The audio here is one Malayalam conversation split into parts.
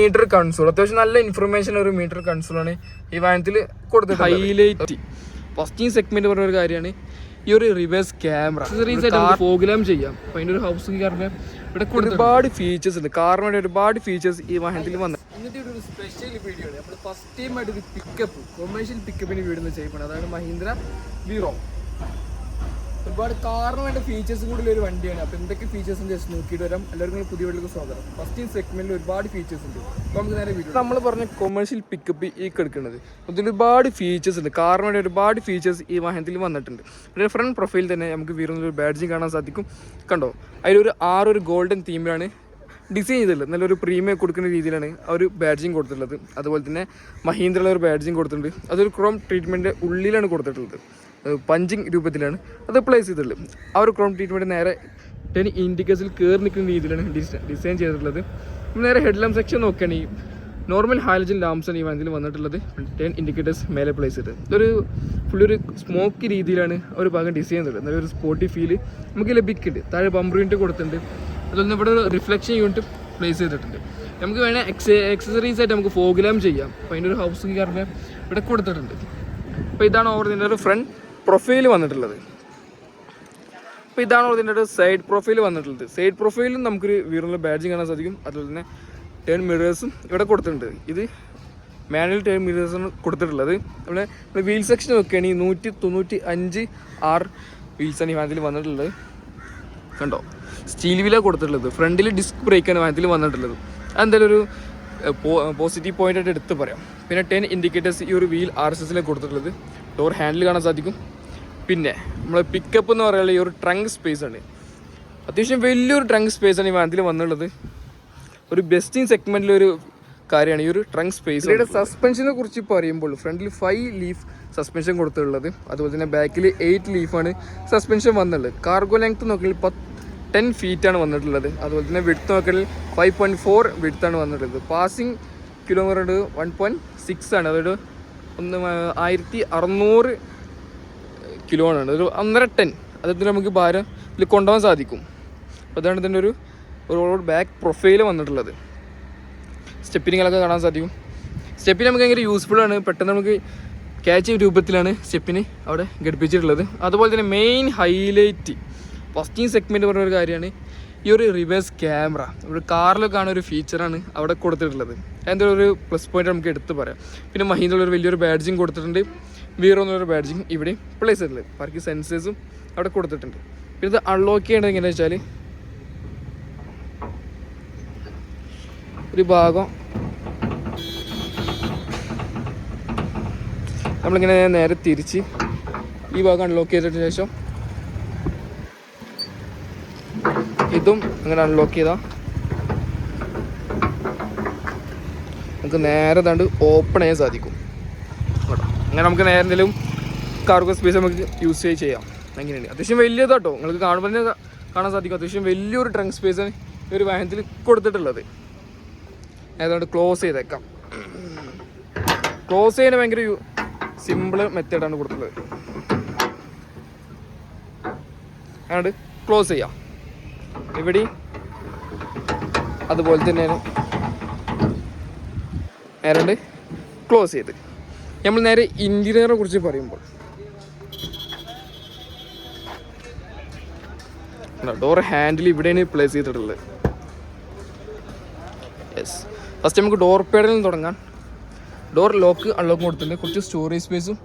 മീറ്റർ കൺസോൾ അത്യാവശ്യം നല്ല ഇൻഫർമേഷൻ ഒരു മീറ്റർ കൺസോളാണ് ഈ വാഹനത്തിൽ കൊടുത്തത്. ഹൈലൈറ്റ് ഫസ്റ്റ് സെഗ്മെന്റ് പറഞ്ഞ ഒരു കാര്യമാണ് ഈ ഒരു റിവേഴ്സ് ക്യാമറ. ഫോഗ്ലാം ചെയ്യാം. അപ്പൊ അതിന്റെ ഒരു ഹൗസിംഗ് കാറിന് ഇവിടെ ഒരുപാട് ഫീച്ചേഴ്സ് ഉണ്ട്. കാറിന് ഒരുപാട് ഫീച്ചേഴ്സ് ഈ വാഹനത്തിൽ വന്നു. ഇന്നത്തെ ഒരു സ്പെഷ്യൽ വീഡിയോ ആണ്. നമ്മൾ ഫസ്റ്റ് ടൈം ആയിട്ട് ഒരു പിക്കപ്പ് കൊമേഴ്ഷ്യൽ പിക്കപ്പിന് വീടുന്ന ചെയ്യുന്നത്. അതാണ് മഹീന്ദ്ര വീറോ. ഒരുപാട് കാറിന് വേണ്ട ഫീച്ചേഴ്സും കൂടി ഒരു വണ്ടിയാണ്. അപ്പോൾ എന്തൊക്കെ ഫീച്ചേഴ്സ് ജസ്റ്റ് നോക്കിയിട്ട് വരാം. എല്ലാവർക്കും പുതിയ വീട്ടിലേക്ക് സ്വാഗതം. ഫസ്റ്റ് സെഗ്മെന്റിൽ ഒരുപാട് ഫീച്ചേഴ്സ് ഉണ്ട്. അപ്പോൾ നമുക്ക് നേരെ വീഡിയോ. നമ്മൾ പറഞ്ഞ കൊമേഴ്ഷ്യൽ പിക്കപ്പ് ഈ കിടക്കുന്നത് അതിൽ ഒരുപാട് ഫീച്ചേഴ്സ് ഉണ്ട്. കാറിന് വേണ്ട ഒരുപാട് ഫീച്ചേഴ്സ് ഈ വാഹനത്തിൽ വന്നിട്ടുണ്ട്. ഒരു ഫ്രണ്ട് പ്രൊഫൈൽ തന്നെ നമുക്ക് വീറൊരു ബാഡ്ജിങ് കാണാൻ സാധിക്കും. കണ്ടോ, അതിലൊരു ഒരു ഗോൾഡൻ തീമിലാണ് ഡിസൈൻ ചെയ്തിട്ടുള്ളത്. നല്ലൊരു പ്രീമിയം കൊടുക്കുന്ന രീതിയിലാണ് ആ ഒരു ബാഡ്ജിങ് കൊടുത്തിട്ടുള്ളത്. അതുപോലെ തന്നെ മഹീന്ദ്രയുടെ ഒരു ബാഡ്ജിങ് കൊടുത്തിട്ടുണ്ട്. അതൊരു ക്രോം ട്രീറ്റ്മെൻറ്റ് ഉള്ളിലാണ് കൊടുത്തിട്ടുള്ളത്. പഞ്ചിങ് രൂപത്തിലാണ് അത് പ്ലേസ് ചെയ്തിട്ടുള്ളത്. ആ ഒരു ക്രോം ട്രീറ്റ്മെൻറ്റ് നേരെ 10 ഇൻഡിക്കേറ്റേഴ്സിൽ കയറി നിൽക്കുന്ന രീതിയിലാണ് ഡിസൈൻ ചെയ്തിട്ടുള്ളത്. നേരെ ഹെഡ് ലാമ്പ് സെക്ഷൻ നോക്കുകയാണെങ്കിൽ നോർമൽ ഹാലജൻ ലാംപ്സാണ് ഈ വണ്ടിയിൽ വന്നിട്ടുള്ളത്. 10 ഇൻഡിക്കേറ്റേഴ്സ് മേലെ പ്ലേസ് ചെയ്തത്. ഇതൊരു ഫുള്ളൊരു സ്മോക്കി രീതിയിലാണ് ഒരു ഭാഗം ഡിസൈൻ ചെയ്തിട്ടുള്ളത്. നല്ലൊരു സ്പോട്ടി ഫീൽ നമുക്ക് ലഭിക്കുന്നുണ്ട്. താഴെ ബമ്പർ യൂണിറ്റ് കൊടുത്തിട്ടുണ്ട്. അതുപോലെ തന്നെ ഇവിടെ ഒരു റിഫ്ലക്ഷൻ യൂണിറ്റ് പ്ലേസ് ചെയ്തിട്ടുണ്ട്. നമുക്ക് വേണേൽ എക്സസറീസ് ആയിട്ട് നമുക്ക് ഫോഗ് ലാമ്പ് ചെയ്യാം. അപ്പോൾ അതിൻ്റെ ഒരു ഹൗസിംഗ് കാറിന് ഇവിടെ കൊടുത്തിട്ടുണ്ട്. അപ്പോൾ ഇതാണ് ഓവർ ഇതിൻ്റെ ഒരു ഫ്രണ്ട് പ്രൊഫൈൽ വന്നിട്ടുള്ളത്. അപ്പോൾ ഇതാണ് ഓവർ ഇതിൻ്റെ ഒരു സൈഡ് പ്രൊഫൈൽ വന്നിട്ടുള്ളത്. സൈഡ് പ്രൊഫൈലും നമുക്കൊരു വീറിനുള്ള ബാഡ്ജിങ് കാണാൻ സാധിക്കും. അതുപോലെ തന്നെ ടേൺ മിറേഴ്സും ഇവിടെ കൊടുത്തിട്ടുണ്ട്. ഇത് മാനുവൽ ടേൺ മിറേഴ്സാണ് കൊടുത്തിട്ടുള്ളത്. നമ്മുടെ വീൽ സെക്ഷൻ നോക്കുകയാണെങ്കിൽ 195 R വീൽസാണ് ഈ വാഹനത്തിൽ വന്നിട്ടുള്ളത്. കണ്ടോ, സ്റ്റീൽ വീലാണ് കൊടുത്തിട്ടുള്ളത്. ഫ്രണ്ടിൽ ഡിസ്ക് ബ്രേക്കാണ് വാഹനത്തിൽ വന്നിട്ടുള്ളത്. അതെന്തായാലും ഒരു പോസിറ്റീവ് പോയിന്റ് ആയിട്ട് എടുത്ത് പറയാം. പിന്നെ 10 ഇൻഡിക്കേറ്റേഴ്സ് ഈ ഒരു വീൽ RSS കൊടുത്തിട്ടുള്ളത്. ഡോർ ഹാൻഡിൽ കാണാൻ സാധിക്കും. പിന്നെ നമ്മൾ പിക്കപ്പ് എന്ന് പറയുന്നത് ഈ ഒരു ട്രങ്ക് സ്പേസ് ആണ്. അത്യാവശ്യം വലിയൊരു ട്രങ്ക് സ്പേസാണ് ഈ വാഹനത്തിൽ വന്നിട്ടുള്ളത്. ഒരു ബെസ്റ്റിംഗ് സെഗ്മെൻറ്റിലൊരു കാര്യമാണ് ഈ ഒരു ട്രങ്ക് സ്പേസ്. ഇവിടെ സസ്പെൻഷനെ കുറിച്ച് പറയുമ്പോൾ ഫ്രണ്ടിൽ 5 ലീഫ് സസ്പെൻഷൻ കൊടുത്തിട്ടുള്ളത്. അതുപോലെ തന്നെ ബാക്കിൽ 8 ലീഫാണ് സസ്പെൻഷൻ വന്നിട്ടുള്ളത്. കാർഗോ ലെങ്ത് നോക്കിയാൽ 10 ഫീറ്റാണ് വന്നിട്ടുള്ളത്. അതുപോലെ തന്നെ വിഡ്ത്ത് നോക്കിയാൽ 5.4 വിഡ്ത്താണ് വന്നിട്ടുള്ളത്. പാസിംഗ് കിലോമീറ്റർ 1.6 ആണ്. അതൊരു 1600 കിലോ ആണ്. ഒരു 1.5 ടൺ അതിൽ നമുക്ക് ഭാരം ഇതിൽ കൊണ്ടുപോകാൻ സാധിക്കും. അപ്പോൾ അതാണ് ഇതിൻ്റെ ഒരു ബാക്ക് പ്രൊഫൈൽ വന്നിട്ടുള്ളത്. സ്റ്റെപ്പിനിങ്ങളൊക്കെ കാണാൻ സാധിക്കും. സ്റ്റെപ്പിന് നമുക്ക് ഭയങ്കര യൂസ്ഫുള്ളാണ്. പെട്ടെന്ന് നമുക്ക് ക്യാച്ച് രൂപത്തിലാണ് സ്റ്റെപ്പിന് അവിടെ ഘടിപ്പിച്ചിട്ടുള്ളത്. അതുപോലെ തന്നെ മെയിൻ ഹൈലൈറ്റ് ഫസ്റ്റ് സെഗ്മെൻറ്റ് പറഞ്ഞ ഒരു കാര്യമാണ് ഈ ഒരു റിവേഴ്സ് ക്യാമറ. ഇവിടെ കാറിലൊക്കെ കാണുന്ന ഒരു ഫീച്ചറാണ് അവിടെ കൊടുത്തിട്ടുള്ളത്. അതിൻ്റെ ഒരു പ്ലസ് പോയിന്റ് നമുക്ക് എടുത്ത് പറയാം. പിന്നെ മഹീന്ദ്ര ഒരു വലിയൊരു ബാഡ്ജിങ് കൊടുത്തിട്ടുണ്ട്. വീറോ എന്നൊരു ബാഡ്ജിങ് ഇവിടെ പ്ലേസ് ചെയ്തിട്ടുള്ളത്. പാർക്കിംഗ് സെൻസേഴ്സും അവിടെ കൊടുത്തിട്ടുണ്ട്. പിന്നെ ഇത് അൺലോക്ക് ചെയ്യേണ്ടത് എങ്ങനെയാണെന്ന് വെച്ചാൽ ഒരു ഭാഗം നമ്മളിങ്ങനെ നേരെ തിരിച്ച് ഈ ഭാഗം അൺലോക്ക് ചെയ്തതിന് ശേഷം ഇതും അങ്ങനെ അൺലോക്ക് ചെയ്താൽ നമുക്ക് നേരെ തണ്ട് ഓപ്പൺ ചെയ്യാൻ സാധിക്കും. കേട്ടോ, അങ്ങനെ നമുക്ക് നേരെ എന്തെങ്കിലും കാർഗോ സ്പേസ് നമുക്ക് യൂസ് ചെയ്യാം. അങ്ങനെയാണ്. അത്യാവശ്യം വലിയതാട്ടോ, നിങ്ങൾക്ക് കാണുമ്പോൾ തന്നെ കാണാൻ സാധിക്കും. അത്യാവശ്യം വലിയൊരു ട്രങ്ക് സ്പേസാണ് ഈ ഒരു വാഹനത്തിൽ കൊടുത്തിട്ടുള്ളത്. അതുകൊണ്ട് ക്ലോസ് ചെയ്തേക്കാം. ക്ലോസ് ചെയ്യാൻ ഭയങ്കര സിമ്പിൾ മെത്തേഡാണ് കൊടുത്തിട്ടുള്ളത്. അതുകൊണ്ട് ക്ലോസ് ചെയ്യാം. ഇവിടെ അതുപോലെ തന്നെയാണ് നേരെ ക്ലോസ് ചെയ്ത് നമ്മൾ നേരെ ഇൻറ്റീരിയറെ കുറിച്ച് പറയുമ്പോൾ ഡോർ ഹാൻഡിൽ ഇവിടെയാണ് പ്ലേസ് ചെയ്തിട്ടുള്ളത്. യെസ്, ഫസ്റ്റ് നമുക്ക് ഡോർ പേഡിൽ നിന്ന് തുടങ്ങാം. ഡോർ ലോക്ക് അൺലോക്ക് കൊടുത്തിട്ടുണ്ട്. കുറച്ച് സ്റ്റോറേജ് സ്പേസും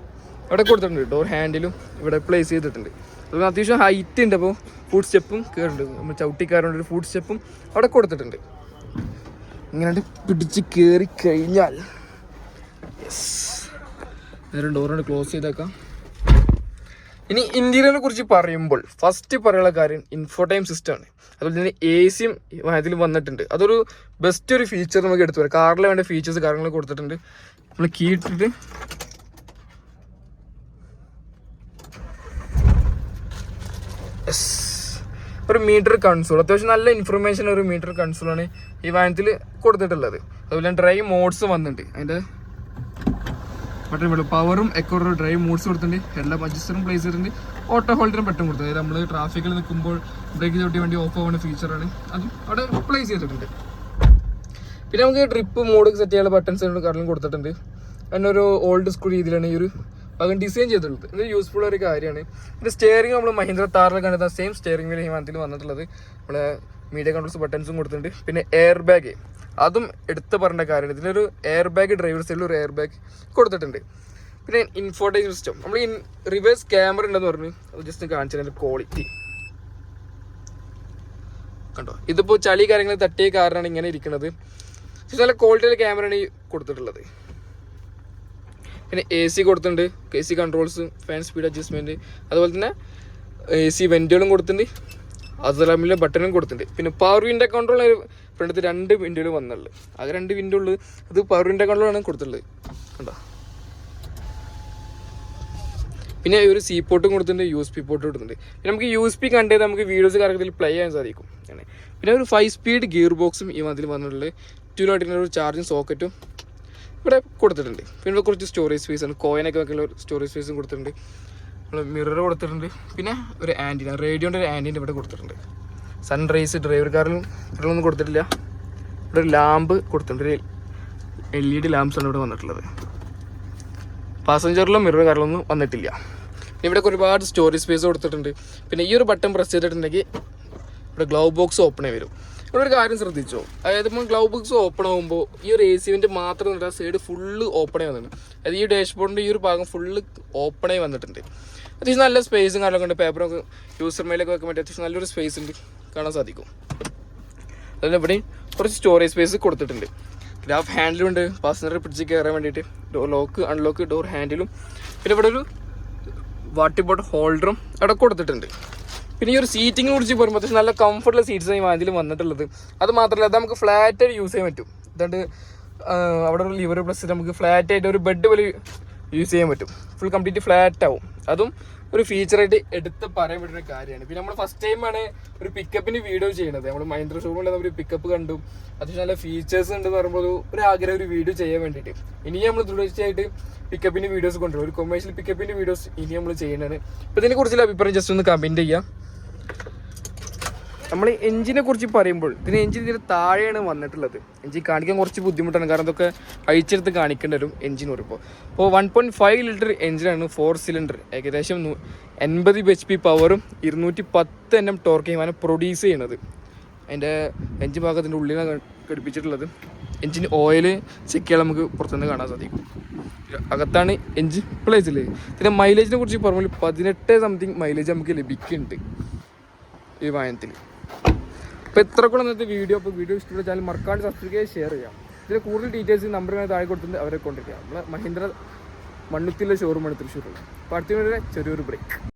അവിടെ കൊടുത്തിട്ടുണ്ട്. ഡോർ ഹാൻഡിലും ഇവിടെ പ്ലേസ് ചെയ്തിട്ടുണ്ട്. അതുപോലെ അത്യാവശ്യം ഹൈറ്റ് ഉണ്ട്. അപ്പോൾ ഫുഡ് സ്റ്റെപ്പും കയറുന്നുണ്ട്. നമ്മൾ ചവിട്ടിക്കാരുണ്ട് ഒരു ഫുഡ് സ്റ്റെപ്പും അവിടെ കൊടുത്തിട്ടുണ്ട്. ഇങ്ങനെ പിടിച്ച് കയറി കഴിഞ്ഞാൽ യെസ് നേരെ ഡോറിനോട് ക്ലോസ് ചെയ്തേക്കാം. ഇനി ഇൻറ്റീരിയറിനെ കുറിച്ച് പറയുമ്പോൾ ഫസ്റ്റ് പറയാനുള്ള കാര്യം ഇൻഫോടൈം സിസ്റ്റമാണ്. അതുപോലെ തന്നെ AC അതിൽ വന്നിട്ടുണ്ട്. അതൊരു ബെസ്റ്റ് ഒരു ഫീച്ചർ നമുക്ക് എടുത്തു വരാം. കാറിൽ വേണ്ട ഫീച്ചേഴ്സ് കാര്യങ്ങൾ കൊടുത്തിട്ടുണ്ട്. നമ്മൾ കീ ഇട്ടിട്ട് ഒരു മീറ്റർ കൺസോൾ, അത്യാവശ്യം നല്ല ഇൻഫർമേഷൻ ഒരു മീറ്റർ കൺസോളാണ് ഈ വാഹനത്തിൽ കൊടുത്തിട്ടുള്ളത്. അതുപോലെ ഡ്രൈവ് മോഡ്സ് വന്നിട്ടുണ്ട്. അതിൻ്റെ ബട്ടൺ പവറും എക്കോറും ഡ്രൈവ് മോഡ്സ് കൊടുത്തിട്ടുണ്ട്. ഹെഡ്ലാമ്പ് അഡ്ജസ്റ്ററും പ്ലേസ് ചെയ്തിട്ടുണ്ട്. ഓട്ടോ ഹോൾഡറും ബട്ടൺ കൊടുത്തത്. അതായത് നമ്മൾ ട്രാഫിക്കിൽ നിൽക്കുമ്പോൾ ബ്രേക്ക് ചവിട്ടി വണ്ടി ഓഫ് ആവുന്ന ഫീച്ചറാണ് അതും അവിടെ പ്ലേസ് ചെയ്തിട്ടുണ്ട്. പിന്നെ നമുക്ക് ട്രിപ്പ് മോഡ് സെറ്റ് ചെയ്യാനുള്ള ബട്ടൺസ് കാരണം കൊടുത്തിട്ടുണ്ട്. അതിനൊരു ഓൾഡ് സ്കൂൾ രീതിയിലാണ് ഈ ഒരു ഭാഗം ഡിസൈൻ ചെയ്തിട്ടുള്ളത്. ഇത് യൂസ്ഫുൾ ഒരു കാര്യമാണ്. ഇത് സ്റ്റിയറിംഗ് നമ്മൾ മഹീന്ദ്ര താറിൽ കണ്ടത് സെയിം സ്റ്റിയറിംഗ് വീൽ ഈ വാഹനത്തിൽ വന്നിട്ടുള്ളത്. നമ്മളെ മീഡിയ കൺട്രോൾസ് ബട്ടൺസും കൊടുത്തിട്ടുണ്ട്. പിന്നെ എയർ ബാഗ് അതും എടുത്ത് പറഞ്ഞ കാര്യമാണ്. ഇതിലൊരു എയർ ബാഗ് ഡ്രൈവർ സൈഡിൽ ഒരു എയർ ബാഗ് കൊടുത്തിട്ടുണ്ട്. പിന്നെ ഇൻഫോർടൈൻമെന്റ് സിസ്റ്റം നമ്മൾ റിവേഴ്സ് ക്യാമറ ഉണ്ടെന്ന് പറഞ്ഞു. അത് ജസ്റ്റ് കാണിച്ചു അതിൻ്റെ ക്വാളിറ്റി കണ്ടോ. ഇതിപ്പോൾ ചളി കാര്യങ്ങൾ തട്ടിയ കാരണമാണ് ഇങ്ങനെ ഇരിക്കുന്നത്. നല്ല ക്വാളിറ്റിയുള്ള ക്യാമറയാണ് ഈ കൊടുത്തിട്ടുള്ളത്. പിന്നെ AC കൊടുത്തിട്ടുണ്ട്, AC controls, fan speed adjustment, അതുപോലെ തന്നെ AC വെൻറ്റുകളും കൊടുത്തിട്ടുണ്ട്, അസലാമിലെ ബട്ടണും കൊടുത്തിട്ടുണ്ട്. പിന്നെ പവർ വിൻഡോ കൺട്രോൾ ഫ്രണ്ടത്ത് 2 വിൻഡോയിൽ വന്നുള്ളത്. ആകെ 2 വിൻഡോ ഉള്ളത്. അത് പവർ വിൻഡോ കൺട്രോളാണ് കൊടുത്തിട്ടുള്ളത് കണ്ടോ. പിന്നെ ഒരു സി പോർട്ടും കൊടുത്തിട്ടുണ്ട്, USB പോർട്ടും കൊടുത്തിട്ടുണ്ട്. പിന്നെ നമുക്ക് USB കണ്ടത് നമുക്ക് വീഡിയോസ് കറക്റ്റിൽ പ്ലേ ചെയ്യാൻ സാധിക്കും. പിന്നെ ഒരു 5 സ്പീഡ് ഗിയർ ബോക്സും ഈ അതിൽ വന്നിട്ടുള്ളത്. 2 ഒരു ചാർജിങ് സോക്കറ്റും ഇവിടെ കൊടുത്തിട്ടുണ്ട്. പിന്നെ കുറച്ച് സ്റ്റോറേജ് സ്പേസാണ്, കോയിനൊക്കെ വെക്കുന്ന ഒരു സ്റ്റോറേജ് സ്പേസും കൊടുത്തിട്ടുണ്ട്. നമ്മൾ മിറർ കൊടുത്തിട്ടുണ്ട്. പിന്നെ ഒരു ആൻറ്റീന, റേഡിയോൻ്റെ ഒരു ആൻറ്റീന ഇവിടെ കൊടുത്തിട്ടുണ്ട്. സൺറൈസ് ഡ്രൈവർ കാറിലും ഇവിടെയൊന്നും കൊടുത്തിട്ടില്ല. ഇവിടെ ഒരു ലാമ്പ് കൊടുത്തിട്ടുണ്ട്, LED ലാമ്പ്സാണ് ഇവിടെ വന്നിട്ടുള്ളത്. പാസഞ്ചറിലും മിറർ കാറിലൊന്നും വന്നിട്ടില്ല. ഇവിടെ ഒരുപാട് സ്റ്റോറേജ് സ്പേസ് കൊടുത്തിട്ടുണ്ട്. പിന്നെ ഈ ഒരു ബട്ടൺ പ്രസ് ചെയ്തിട്ടുണ്ടെങ്കിൽ ഇവിടെ ഗ്ലൗ ബോക്സ് ഓപ്പൺ ആയി വരും. ഇവിടെ ഒരു കാര്യം ശ്രദ്ധിച്ചോ, അതായത് ഇപ്പോൾ ഗ്ലൗ ബോക്സ് ഓപ്പൺ ആകുമ്പോൾ ഈ ഒരു AC വെൻ്റ് മാത്രം എന്നിട്ട് ആ സൈഡ് ഫുള്ള് ഓപ്പൺ ആയി വന്നിട്ടുണ്ട്. അതായത് ഈ ഡാഷ്ബോർഡിൻ്റെ ഈ ഒരു ഭാഗം ഫുള്ള് ഓപ്പൺ ആയി വന്നിട്ടുണ്ട്. അത്യാവശ്യം നല്ല സ്പേസും കാര്യങ്ങളൊക്കെ ഉണ്ട്. പേപ്പറൊക്കെ യൂസർ മെയിലൊക്കെ വെക്കാൻ പറ്റിയ അത്യാവശ്യം നല്ലൊരു സ്പേസ് ഉണ്ട്, കാണാൻ സാധിക്കും. അതുപോലെ ഇവിടെയും കുറച്ച് സ്റ്റോറേജ് സ്പേസ് കൊടുത്തിട്ടുണ്ട്. ഗ്രാഫ് ഹാൻഡിലും ഉണ്ട്, പാസഞ്ചറെ പിടിച്ച് കയറാൻ വേണ്ടിയിട്ട് ഡോർ ലോക്ക് അൺലോക്ക് ഡോർ ഹാൻഡിലും. പിന്നെ ഇവിടെ ഒരു വാട്ടർ ബോട്ടിൽ ഹോൾഡറും അവിടെ കൊടുത്തിട്ടുണ്ട്. പിന്നെ ഈ ഒരു സീറ്റിങ്ങിനെ കുറിച്ച് പറയുമ്പോൾ അത്യാവശ്യം നല്ല കംഫർട്ടുള്ള സീറ്റ്സാണ് ഈ വാഹനത്തിൽ വന്നിട്ടുള്ളത്. അത് മാത്രമല്ല അത് നമുക്ക് ഫ്ലാറ്റായിട്ട് യൂസ് ചെയ്യാൻ പറ്റും. അതുകൊണ്ട് അവിടെ ഒരു ലിവർ പ്ലസ് നമുക്ക് ഫ്ലാറ്റായിട്ട് ഒരു ബെഡ് പോലെ യൂസ് ചെയ്യാൻ പറ്റും. ഫുൾ കംപ്ലീറ്റ് ഫ്ലാറ്റ് ആവും. അതും ഒരു ഫീച്ചറായിട്ട് എടുത്ത് പറയാൻ പറ്റുന്ന കാര്യമാണ്. പിന്നെ നമ്മൾ ഫസ്റ്റ് ടൈമാണ് ഒരു പിക്കപ്പിന് വീഡിയോ ചെയ്യുന്നത്. നമ്മൾ മഹീന്ദ്ര ഷോറൂമിൽ നമ്മൾ പിക്കപ്പ് കണ്ടു, അത്യാവശ്യം നല്ല ഫീച്ചേഴ്സ് ഉണ്ട് എന്ന് പറയുമ്പോൾ ഒരു ആഗ്രഹം ഒരു വീഡിയോ ചെയ്യാൻ വേണ്ടിയിട്ട്. ഇനി നമ്മൾ തുടർച്ചയായിട്ട് പിക്കപ്പിൻ്റെ വീഡിയോസ് കൊണ്ടുവരും. ഒരു കൊമേഴ്ഷ്യൽ പിക്കപ്പിൻ്റെ വീഡിയോസ് ഇനി നമ്മൾ ചെയ്യുന്നതാണ്. അപ്പോൾ ഇതിനെക്കുറിച്ചുള്ള അഭിപ്രായം ജസ്റ്റ് ഒന്ന് കമൻറ്റ് ചെയ്യാം. നമ്മൾ എഞ്ചിനെ കുറിച്ച് പറയുമ്പോൾ എഞ്ചിൻ ഇതിന് താഴെയാണ് വന്നിട്ടുള്ളത്. എഞ്ചിൻ കാണിക്കാൻ കുറച്ച് ബുദ്ധിമുട്ടാണ്, കാരണം ഇതൊക്കെ അഴിച്ചെടുത്ത് കാണിക്കേണ്ടി വരും എഞ്ചിൻ പറയുമ്പോൾ. അപ്പോൾ 1.5 ലിറ്റർ എഞ്ചിനാണ്, 4 സിലിണ്ടർ, ഏകദേശം 80 HP പവറും 210 Nm ടോർക്കും പ്രൊഡ്യൂസ് ചെയ്യുന്നത്. അതിൻ്റെ എഞ്ചിൻ ഭാഗത്തിൻ്റെ ഉള്ളിലാണ് ഘടിപ്പിച്ചിട്ടുള്ളത്. എഞ്ചിൻ ഓയിൽ ചെക്ക് ചെയ്യാൻ നമുക്ക് പുറത്തുനിന്ന് കാണാൻ സാധിക്കും. അകത്താണ് എഞ്ചിൻ പ്ലേസിൽ. പിന്നെ മൈലേജിനെ കുറിച്ച് പറയുമ്പോൾ 18 സംതിങ് മൈലേജ് നമുക്ക് ലഭിക്കുന്നുണ്ട് ഈ വാഹനത്തിൽ. അപ്പോൾ ഇത്രക്കുള്ള ഇന്നത്തെ വീഡിയോ. അപ്പോൾ വീഡിയോ ഇഷ്ടപ്പെട്ട ചാനൽ മറക്കാണ്ട് സബ്സ്ക്രൈബ് ചെയ്യുക, ഷെയർ ചെയ്യാം. ഇതിൽ കൂടുതൽ ഡീറ്റെയിൽസ് നമ്പർ താഴെ കൊടുത്തിട്ട് അവരെ കൊണ്ടിരിക്കുക. നമ്മളെ മഹീന്ദ്ര മണ്ണുത്തിലെ ഷോറൂമാണ് തൃശ്ശൂരുള്ളത്. അപ്പോൾ അടുത്ത ചെറിയൊരു ബ്രേക്ക്.